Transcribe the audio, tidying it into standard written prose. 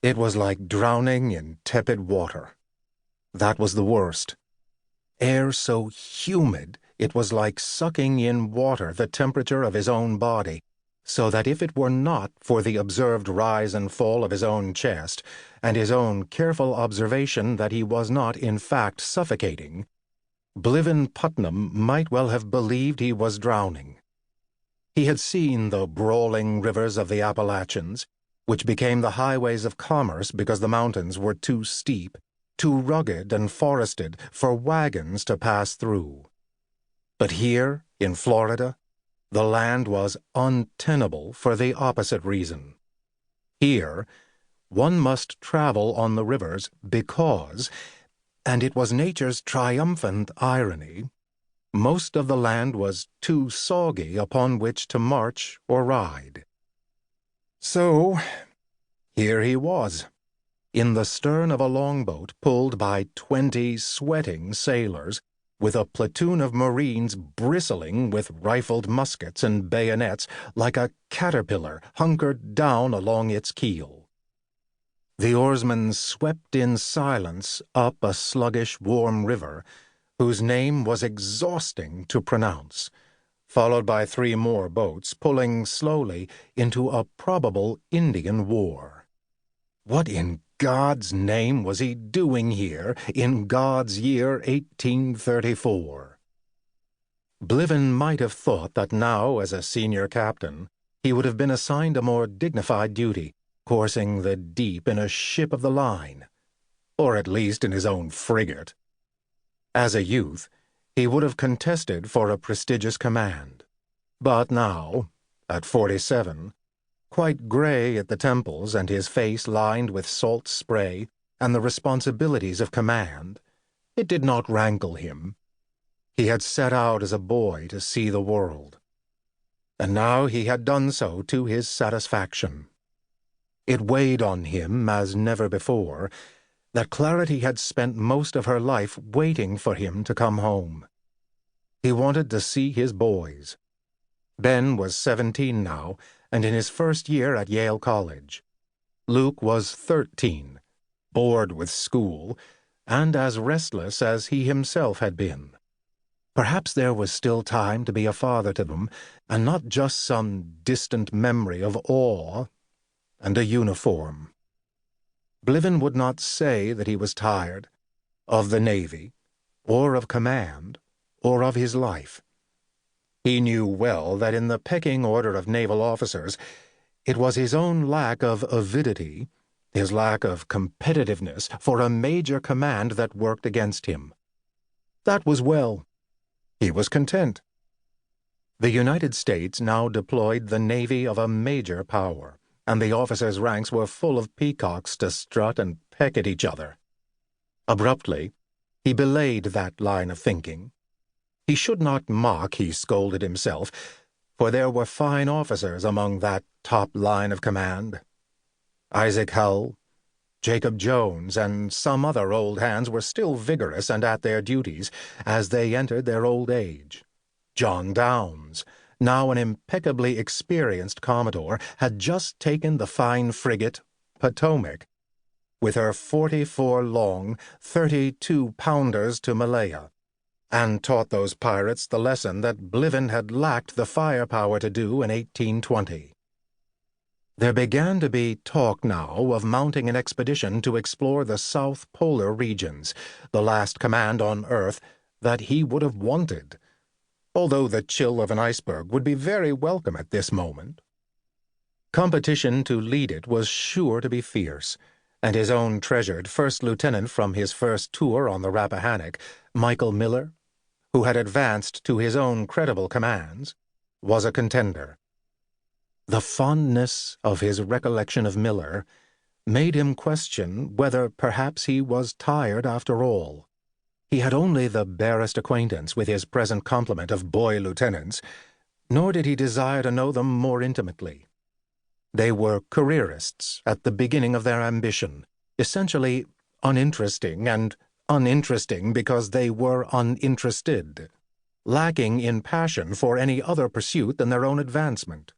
It was like drowning in tepid water. That was the worst. Air so humid it was like sucking in water the temperature of his own body, so that if it were not for the observed rise and fall of his own chest, and his own careful observation that he was not in fact suffocating, Bliven Putnam might well have believed he was drowning. He had seen the brawling rivers of the Appalachians, which became the highways of commerce because the mountains were too steep, too rugged and forested for wagons to pass through. But here, in Florida, the land was untenable for the opposite reason. Here, one must travel on the rivers because, and it was nature's triumphant irony, most of the land was too soggy upon which to march or ride. So, here he was, in the stern of a longboat pulled by 20 sweating sailors, with a platoon of Marines bristling with rifled muskets and bayonets like a caterpillar hunkered down along its keel. The oarsmen swept in silence up a sluggish, warm river, whose name was exhausting to pronounce, followed by 3 more boats pulling slowly into a probable Indian war. What in God's name was he doing here in God's year 1834? Bliven might have thought that now, as a senior captain, he would have been assigned a more dignified duty, coursing the deep in a ship of the line, or at least in his own frigate. As a youth, he would have contested for a prestigious command. But now, at 47, quite gray at the temples and his face lined with salt spray and the responsibilities of command, it did not rankle him. He had set out as a boy to see the world, and now he had done so to his satisfaction. It weighed on him as never before that Clarity had spent most of her life waiting for him to come home. He wanted to see his boys. Ben was 17 now, and in his first year at Yale College. Luke was 13, bored with school, and as restless as he himself had been. Perhaps there was still time to be a father to them, and not just some distant memory of awe and a uniform. Bliven would not say that he was tired of the Navy, or of command, or of his life. He knew well that in the pecking order of naval officers, it was his own lack of avidity, his lack of competitiveness for a major command that worked against him. That was well. He was content. The United States now deployed the Navy of a major power, and the officers' ranks were full of peacocks to strut and peck at each other. Abruptly, he belayed that line of thinking. He should not mock, he scolded himself, for there were fine officers among that top line of command. Isaac Hull, Jacob Jones, and some other old hands were still vigorous and at their duties as they entered their old age. John Downes, now an impeccably experienced Commodore, had just taken the fine frigate Potomac, with her 44 long, 32-pounders to Malaya, and taught those pirates the lesson that Bliven had lacked the firepower to do in 1820. There began to be talk now of mounting an expedition to explore the South Polar regions, the last command on Earth that he would have wanted, although the chill of an iceberg would be very welcome at this moment. Competition to lead it was sure to be fierce, and his own treasured first lieutenant from his first tour on the Rappahannock, Michael Miller, who had advanced to his own credible commands, was a contender. The fondness of his recollection of Miller made him question whether perhaps he was tired after all. He had only the barest acquaintance with his present complement of boy lieutenants, nor did he desire to know them more intimately. They were careerists at the beginning of their ambition, essentially uninteresting, and uninteresting because they were uninterested, lacking in passion for any other pursuit than their own advancement.